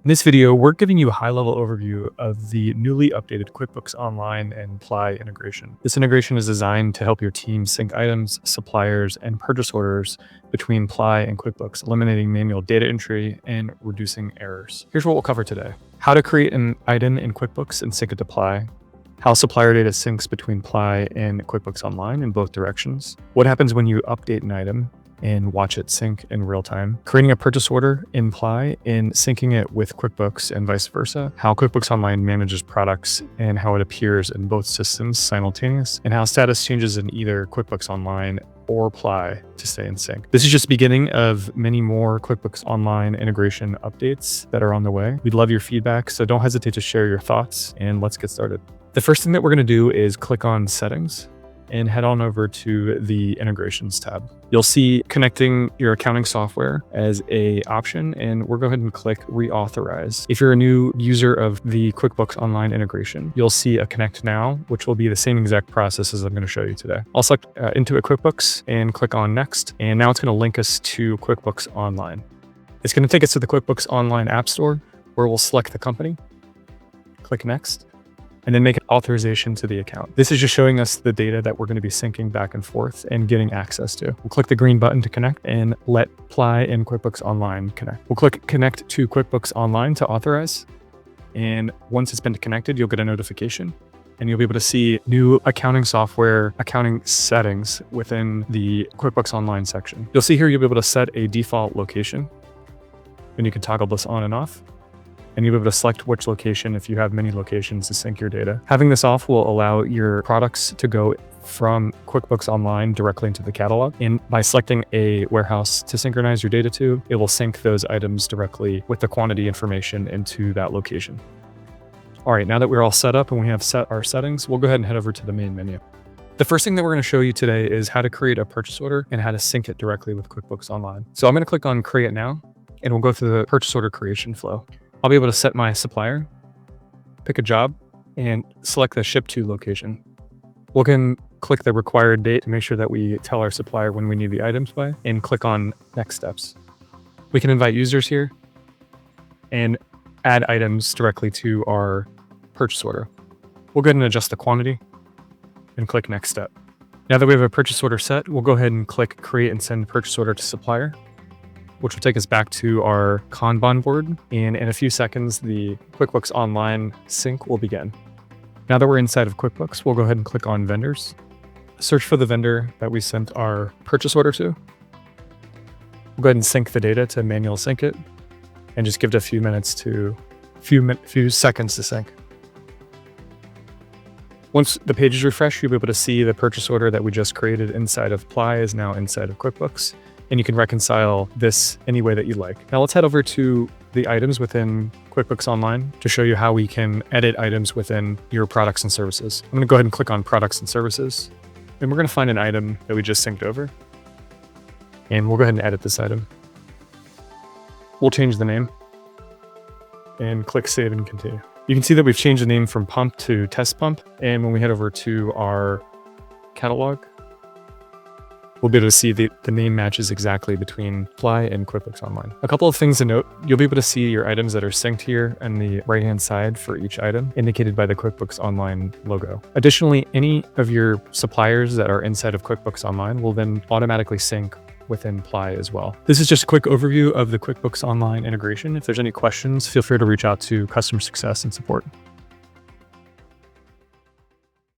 In this video, we're giving you a high-level overview of the newly updated QuickBooks Online and Ply integration. This integration is designed to help your team sync items, suppliers, and purchase orders between Ply and QuickBooks, eliminating manual data entry and reducing errors. Here's what we'll cover today: how to create an item in QuickBooks and sync it to Ply, how supplier data syncs between Ply and QuickBooks Online in both directions, what happens when you update an item and watch it sync in real time, creating a purchase order in Ply and syncing it with QuickBooks and vice versa, how QuickBooks Online manages products and how it appears in both systems simultaneous, and how status changes in either QuickBooks Online or Ply to stay in sync. This is just the beginning of many more QuickBooks Online integration updates that are on the way. We'd love your feedback, so don't hesitate to share your thoughts, and let's get started. The first thing that we're going to do is click on Settings and head on over to the Integrations tab. You'll see connecting your accounting software as an option, and we'll go ahead and click Reauthorize. If you're a new user of the QuickBooks Online integration, you'll see a Connect Now, which will be the same exact process as I'm going to show you today. I'll select Intuit QuickBooks and click on Next, and now it's going to link us to QuickBooks Online. It's going to take us to the QuickBooks Online App Store, where we'll select the company, click Next, and then make an authorization to the account. This is just showing us the data that we're going to be syncing back and forth and getting access to. We'll click the green button to connect and let Ply and QuickBooks Online connect. We'll click Connect to QuickBooks Online to authorize. And once it's been connected, you'll get a notification and you'll be able to see new accounting software, accounting settings within the QuickBooks Online section. You'll see here you'll be able to set a default location, and you can toggle this on and off. And you'll be able to select which location if you have many locations to sync your data. Having this off will allow your products to go from QuickBooks Online directly into the catalog. And by selecting a warehouse to synchronize your data to, it will sync those items directly with the quantity information into that location. All right, now that we're all set up and we have set our settings, we'll go ahead and head over to the main menu. The first thing that we're going to show you today is how to create a purchase order and how to sync it directly with QuickBooks Online. So I'm going to click on Create Now, and we'll go through the purchase order creation flow. I'll be able to set my supplier, pick a job, and select the ship to location. We can click the required date to make sure that we tell our supplier when we need the items by, and click on Next Steps. We can invite users here and add items directly to our purchase order. We'll go ahead and adjust the quantity and click Next Step. Now that we have a purchase order set, we'll go ahead and click Create and Send Purchase Order to Supplier, which will take us back to our Kanban board. And in a few seconds, the QuickBooks Online sync will begin. Now that we're inside of QuickBooks, we'll go ahead and click on Vendors. Search for the vendor that we sent our purchase order to. We'll go ahead and sync the data to manual sync it, and just give it a few seconds to sync. Once the page is refreshed, you'll be able to see the purchase order that we just created inside of Ply is now inside of QuickBooks. And you can reconcile this any way that you like. Now let's head over to the items within QuickBooks Online to show you how we can edit items within your products and services. I'm gonna go ahead and click on Products and Services, and we're gonna find an item that we just synced over. And we'll go ahead and edit this item. We'll change the name and click Save and Continue. You can see that we've changed the name from Pump to Test Pump. And when we head over to our catalog, we'll be able to see the name matches exactly between Ply and QuickBooks Online. A couple of things to note: you'll be able to see your items that are synced here on the right-hand side for each item, indicated by the QuickBooks Online logo. Additionally, any of your suppliers that are inside of QuickBooks Online will then automatically sync within Ply as well. This is just a quick overview of the QuickBooks Online integration. If there's any questions, feel free to reach out to customer success and support.